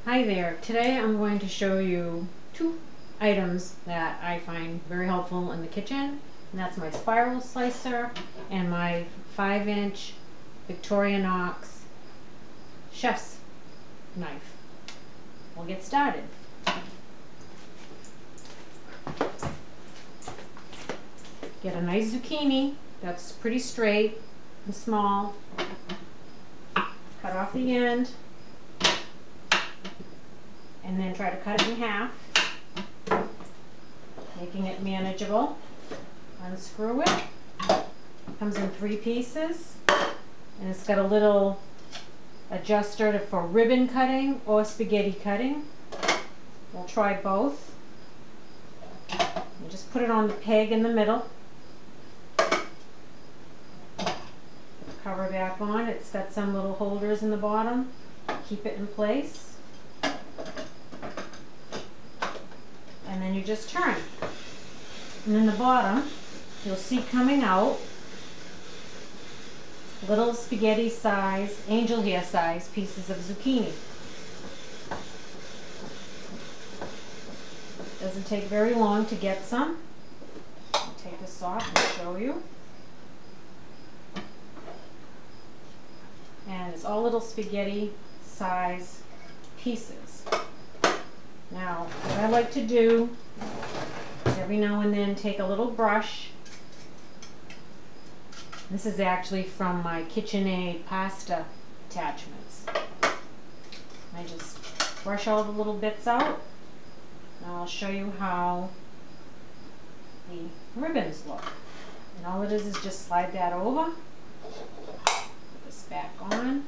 Hi there. Today I'm going to show you two items that I find very helpful in the kitchen, and that's my spiral slicer and my 5-inch Victorinox Chef's Knife. We'll get started. Get a nice zucchini that's pretty straight and small. Cut off the end. And then try to cut it in half, making it manageable. Unscrew it. Comes in 3 pieces, and it's got a little adjuster for ribbon cutting or spaghetti cutting. We'll try both. And just put it on the peg in the middle. Cover back on. It's got some little holders in the bottom. Keep it in place. And then you just turn. And in the bottom, you'll see coming out little spaghetti size, angel hair size pieces of zucchini. Doesn't take very long to get some. I'll take this off and show you. And it's all little spaghetti size pieces. Now, what I like to do is every now and then take a little brush. This is actually from my KitchenAid pasta attachments. I just brush all the little bits out. Now I'll show you how the ribbons look. And all it is just slide that over. Put this back on.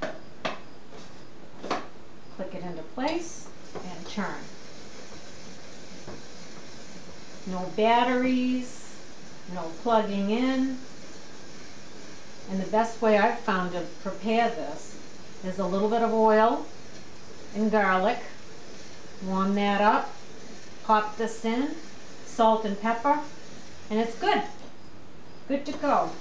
Click it into place and turn. No batteries, no plugging in. And the best way I've found to prepare this is a little bit of oil and garlic. Warm that up, pop this in, salt and pepper, and it's good. Good to go.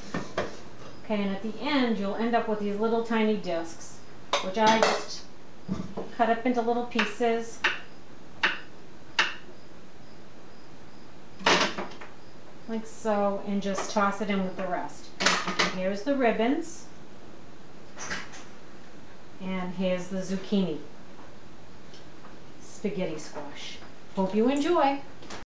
Okay, and at the end you'll end up with these little tiny discs, which I just cut up into little pieces. Like so, and just toss it in with the rest. And here's the ribbons, and here's the zucchini spaghetti squash. Hope you enjoy.